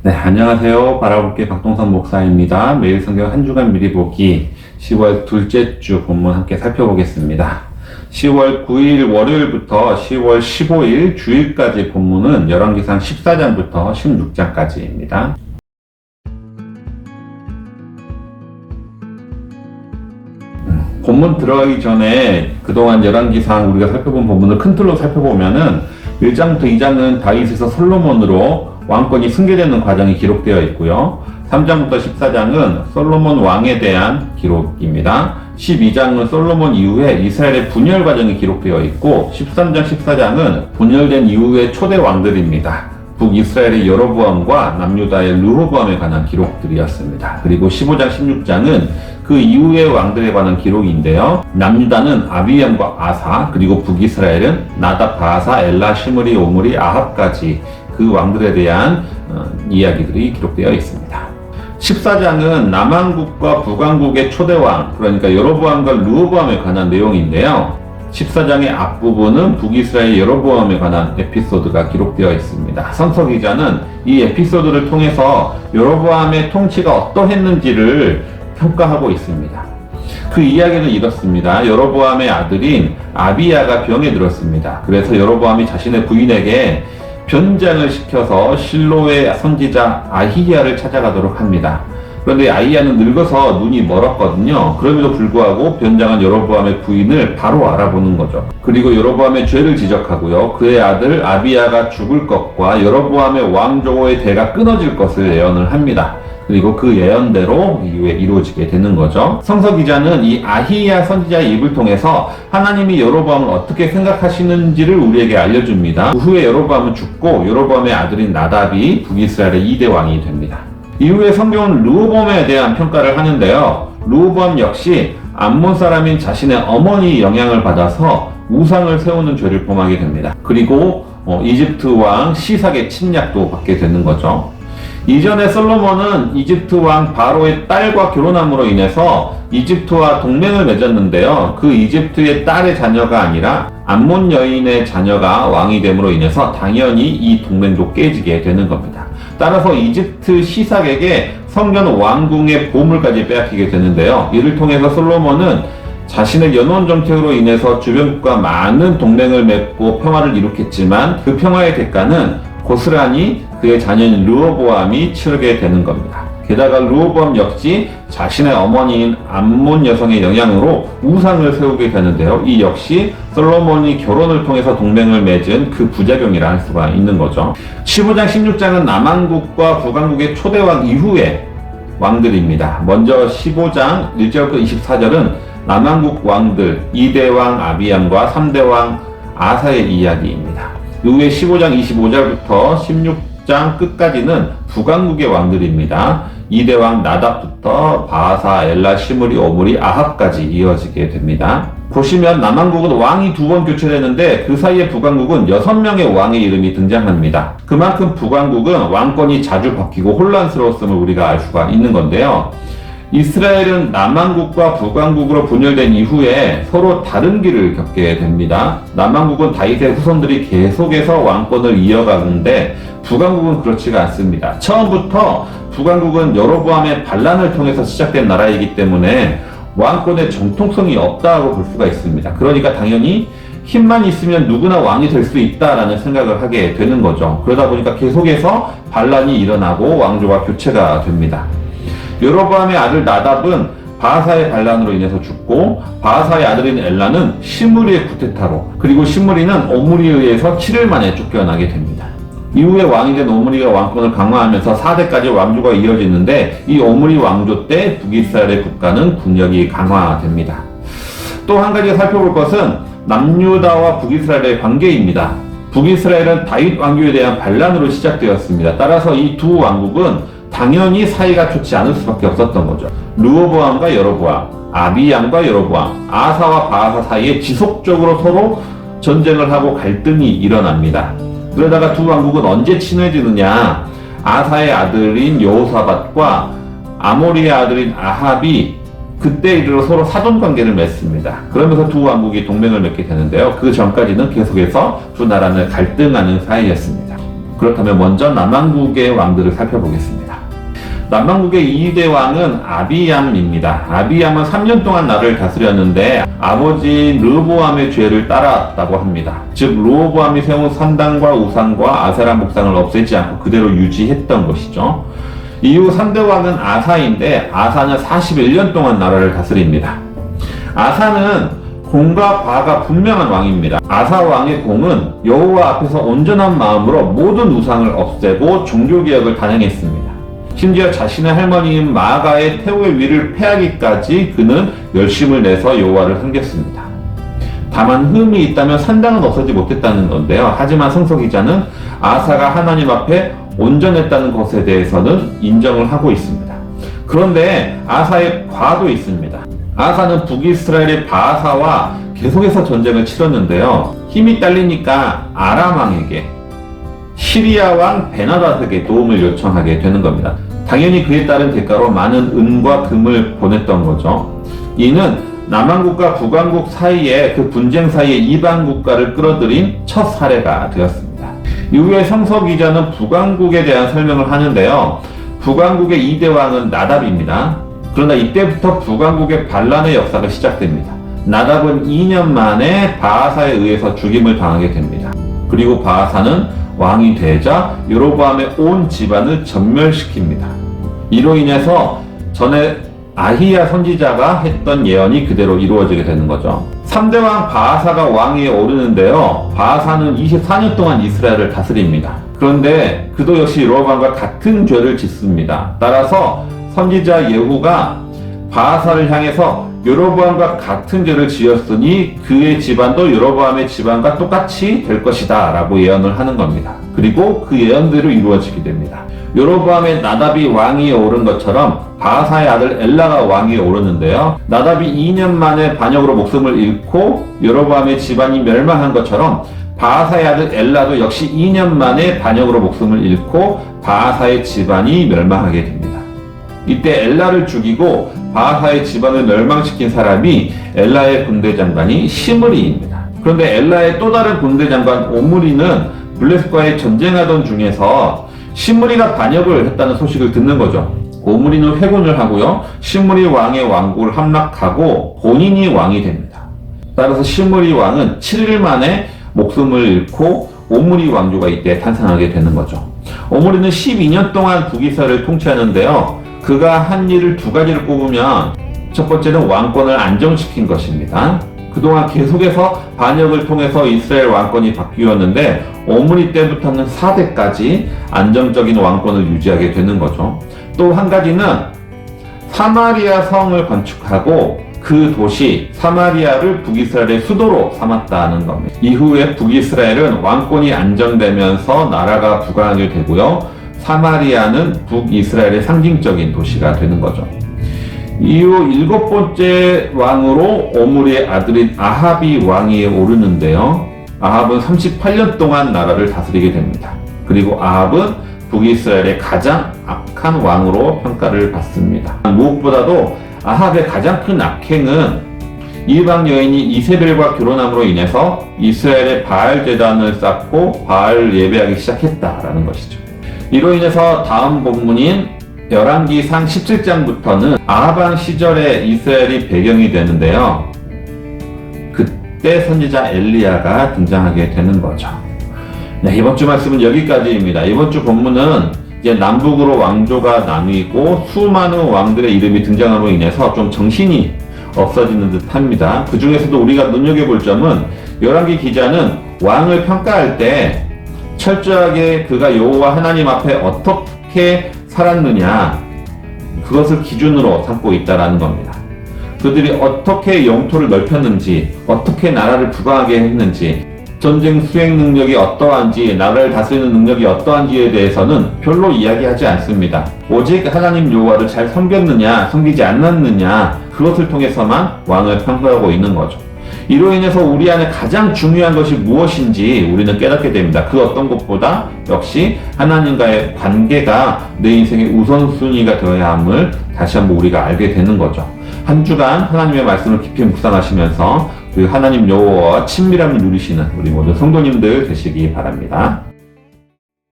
네, 안녕하세요. 바라볼게 박동선 목사입니다. 매일 성경 한 주간 미리 보기 10월 둘째 주 본문 함께 살펴보겠습니다. 10월 9일 월요일부터 10월 15일 주일까지 본문은 열왕기상 14장부터 16장까지입니다. 본문 들어가기 전에 그동안 열왕기상 우리가 살펴본 본문을 큰 틀로 살펴보면은 1장부터 2장은 다윗에서 솔로몬으로 왕권이 승계되는 과정이 기록되어 있고요. 3장부터 14장은 솔로몬 왕에 대한 기록입니다. 12장은 솔로몬 이후에 이스라엘의 분열 과정이 기록되어 있고 13장, 14장은 분열된 이후의 초대 왕들입니다. 북이스라엘의 여로보암과 남유다의 르호보암에 관한 기록들이었습니다. 그리고 15장, 16장은 그 이후의 왕들에 관한 기록인데요. 남유다는 아비암과 아사, 그리고 북이스라엘은 나답, 바하사, 엘라, 시므리, 오므리, 아합까지 그 왕들에 대한 이야기들이 기록되어 있습니다. 14장은 남왕국과 북왕국의 초대왕, 그러니까 여로보암과 르호보암에 관한 내용인데요. 14장의 앞부분은 북이스라엘 여로보암에 관한 에피소드가 기록되어 있습니다. 선서 기자는 이 에피소드를 통해서 여로보암의 통치가 어떠했는지를 평가하고 있습니다. 그 이야기는 이렇습니다. 여로보암의 아들인 아비야가 병에 들었습니다. 그래서 여로보암이 자신의 부인에게 변장을 시켜서 실로의 선지자 아히야를 찾아가도록 합니다. 그런데 아히야는 늙어서 눈이 멀었거든요. 그럼에도 불구하고 변장한 여로보암의 부인을 바로 알아보는 거죠. 그리고 여로보암의 죄를 지적하고요. 그의 아들 아비야가 죽을 것과 여로보암의 왕조의 대가 끊어질 것을 예언을 합니다. 그리고 그 예언대로 이후에 이루어지게 되는 거죠. 성서 기자는 이 아히야 선지자의 입을 통해서 하나님이 여로보암을 어떻게 생각하시는지를 우리에게 알려줍니다. 그 후에 여로보암은 죽고 여로보암의 아들인 나답이 북이스라엘의 2대 왕이 됩니다. 이후에 성경은 르호보암에 대한 평가를 하는데요. 르호보암 역시 암몬 사람인 자신의 어머니 영향을 받아서 우상을 세우는 죄를 범하게 됩니다. 그리고 이집트 왕 시삭의 침략도 받게 되는 거죠. 이전에 솔로몬은 이집트 왕 바로의 딸과 결혼함으로 인해서 이집트와 동맹을 맺었는데요. 그 이집트의 딸의 자녀가 아니라 암몬 여인의 자녀가 왕이 됨으로 인해서 당연히 이 동맹도 깨지게 되는 겁니다. 따라서 이집트 시삭에게 성전 왕궁의 보물까지 빼앗기게 되는데요. 이를 통해서 솔로몬은 자신의 연원 정책으로 인해서 주변국과 많은 동맹을 맺고 평화를 이룩했지만 그 평화의 대가는 고스란히 그의 자녀인 르호보암이 치르게 되는 겁니다. 게다가 르호보암 역시 자신의 어머니인 암몬 여성의 영향으로 우상을 세우게 되는데요. 이 역시 솔로몬이 결혼을 통해서 동맹을 맺은 그 부작용이라 할 수가 있는 거죠. 15장, 16장은 남왕국과 북왕국의 초대왕 이후의 왕들입니다. 먼저 15장 1절부터 24절은 남왕국 왕들 2대 왕 아비암과 3대 왕 아사의 이야기입니다. 이후에 15장 25절부터 16장 끝까지는 북왕국의 왕들입니다. 2대 왕 나답부터 바하사, 엘라, 시므리, 오므리, 아합까지 이어지게 됩니다. 보시면 남왕국은 왕이 2번 교체되는데 그 사이에 북왕국은 6명의 왕의 이름이 등장합니다. 그만큼 북왕국은 왕권이 자주 바뀌고 혼란스러웠음을 우리가 알 수가 있는 건데요. 이스라엘은 남왕국과 북왕국으로 분열된 이후에 서로 다른 길을 겪게 됩니다. 남왕국은 다윗의 후손들이 계속해서 왕권을 이어가는데 북왕국은 그렇지가 않습니다. 처음부터 북왕국은 여로보암의 반란을 통해서 시작된 나라이기 때문에 왕권의 정통성이 없다고 볼 수가 있습니다. 그러니까 당연히 힘만 있으면 누구나 왕이 될 수 있다라는 생각을 하게 되는 거죠. 그러다 보니까 계속해서 반란이 일어나고 왕조가 교체가 됩니다. 여로보암의 아들 나답은 바하사의 반란으로 인해서 죽고 바하사의 아들인 엘라는 시므리의 쿠데타로, 그리고 시므리는 오므리에 의해서 7일 만에 쫓겨나게 됩니다. 이후에 왕이 된 오므리가 왕권을 강화하면서 4대까지 왕조가 이어지는데 이 오므리 왕조 때 북이스라엘의 국가는 국력이 강화됩니다. 또 한 가지 살펴볼 것은 남유다와 북이스라엘의 관계입니다. 북이스라엘은 다윗 왕조에 대한 반란으로 시작되었습니다. 따라서 이 두 왕국은 당연히 사이가 좋지 않을 수밖에 없었던 거죠. 르호보암과 여로보암, 아비암과 여로보암, 아사와 바하사 사이에 지속적으로 서로 전쟁을 하고 갈등이 일어납니다. 그러다가 두 왕국은 언제 친해지느냐? 아사의 아들인 여호사밧과 아모리의 아들인 아합이 그때 이르러 서로 사돈 관계를 맺습니다. 그러면서 두 왕국이 동맹을 맺게 되는데요. 그 전까지는 계속해서 두 나라는 갈등하는 사이였습니다. 그렇다면 먼저 남왕국의 왕들을 살펴보겠습니다. 남왕국의 2대 왕은 아비얌입니다. 아비얌은 3년 동안 나라를 다스렸는데 아버지 르호보암의 죄를 따랐다고 합니다. 즉 르호보암이 세운 산당과 우상과 아세라 목상을 없애지 않고 그대로 유지했던 것이죠. 이후 3대 왕은 아사인데 아사는 41년 동안 나라를 다스립니다. 아사는 공과 과가 분명한 왕입니다. 아사 왕의 공은 여호와 앞에서 온전한 마음으로 모든 우상을 없애고 종교개혁을 단행했습니다. 심지어 자신의 할머니인 마아가의 태우의 위를 패하기까지 그는 열심을 내서 여호와를 섬겼습니다. 다만 흠이 있다면 산당은 없애지 못했다는 건데요. 하지만 성서 기자는 아사가 하나님 앞에 온전했다는 것에 대해서는 인정을 하고 있습니다. 그런데 아사의 과도 있습니다. 아사는 북이스라엘의 바하사와 계속해서 전쟁을 치렀는데요. 힘이 딸리니까 아람 왕에게 시리아 왕 베나닷에게 도움을 요청하게 되는 겁니다. 당연히 그에 따른 대가로 많은 은과 금을 보냈던 거죠. 이는 남왕국과 북왕국 사이에 그 분쟁 사이에 이방 국가를 끌어들인 첫 사례가 되었습니다. 이후에 성서 기자는 북왕국에 대한 설명을 하는데요. 북왕국의 2대 왕은 나답입니다. 그러나 이때부터 북왕국의 반란의 역사가 시작됩니다. 나답은 2년 만에 바하사에 의해서 죽임을 당하게 됩니다. 그리고 바하사는 왕이 되자 여로보암의 온 집안을 전멸시킵니다. 이로 인해서 전에 아히야 선지자가 했던 예언이 그대로 이루어지게 되는 거죠. 3대 왕 바하사가 왕위에 오르는데요. 바하사는 24년 동안 이스라엘을 다스립니다. 그런데 그도 역시 여로보암과 같은 죄를 짓습니다. 따라서 선지자 예후가 바하사를 향해서 여로보암과 같은 죄를 지었으니 그의 집안도 여로보암의 집안과 똑같이 될 것이다 라고 예언을 하는 겁니다. 그리고 그 예언대로 이루어지게 됩니다. 여로보암의 나답이 왕위에 오른 것처럼 바하사의 아들 엘라가 왕위에 오르는데요. 나답이 2년 만에 반역으로 목숨을 잃고 여로보암의 집안이 멸망한 것처럼 바하사의 아들 엘라도 역시 2년 만에 반역으로 목숨을 잃고 바하사의 집안이 멸망하게 됩니다. 이때 엘라를 죽이고 바하사의 집안을 멸망시킨 사람이 엘라의 군대 장관이 시므리입니다. 그런데 엘라의 또 다른 군대 장관 오므리는 블레셋과의 전쟁하던 중에서 시므리가 반역을 했다는 소식을 듣는 거죠. 오므리는 회군을 하고요. 시므리 왕의 왕국을 함락하고 본인이 왕이 됩니다. 따라서 시므리 왕은 7일 만에 목숨을 잃고 오므리 왕조가 이때 탄생하게 되는 거죠. 오므리는 12년 동안 북이스라엘을 통치하는데요. 그가 한 일을 두 가지를 꼽으면 첫 번째는 왕권을 안정시킨 것입니다. 그동안 계속해서 반역을 통해서 이스라엘 왕권이 바뀌었는데 오므리 때부터는 4대까지 안정적인 왕권을 유지하게 되는 거죠. 또 한 가지는 사마리아 성을 건축하고 그 도시 사마리아를 북이스라엘의 수도로 삼았다는 겁니다. 이후에 북이스라엘은 왕권이 안정되면서 나라가 부강하게 되고요. 사마리아는 북이스라엘의 상징적인 도시가 되는 거죠. 이후 7번째 왕으로 오므리의 아들인 아합이 왕위에 오르는데요. 아합은 38년 동안 나라를 다스리게 됩니다. 그리고 아합은 북이스라엘의 가장 악한 왕으로 평가를 받습니다. 무엇보다도 아합의 가장 큰 악행은 이방 여인이 이세벨과 결혼함으로 인해서 이스라엘의 바알 제단을 쌓고 바알 예배하기 시작했다라는 것이죠. 이로 인해서 다음 본문인 열왕기상 17장부터는 아합 왕 시절의 이스라엘이 배경이 되는데요. 그때 선지자 엘리야가 등장하게 되는 거죠. 네, 이번 주 말씀은 여기까지입니다. 이번 주 본문은 이제 남북으로 왕조가 나뉘고 수많은 왕들의 이름이 등장함으로 인해서 좀 정신이 없어지는 듯 합니다. 그 중에서도 우리가 눈여겨볼 점은 열왕기 기자는 왕을 평가할 때 철저하게 그가 여호와 하나님 앞에 어떻게 살았느냐 그것을 기준으로 삼고 있다라는 겁니다. 그들이 어떻게 영토를 넓혔는지, 어떻게 나라를 부강하게 했는지, 전쟁 수행 능력이 어떠한지, 나라를 다스리는 능력이 어떠한지에 대해서는 별로 이야기하지 않습니다. 오직 하나님 여호와를 잘 섬겼느냐, 섬기지 않았느냐 그것을 통해서만 왕을 평가하고 있는 거죠. 이로 인해서 우리 안에 가장 중요한 것이 무엇인지 우리는 깨닫게 됩니다. 그 어떤 것보다 역시 하나님과의 관계가 내 인생의 우선순위가 되어야 함을 다시 한번 우리가 알게 되는 거죠. 한 주간 하나님의 말씀을 깊이 묵상하시면서 그 하나님 여호와와 친밀함을 누리시는 우리 모든 성도님들 되시기 바랍니다.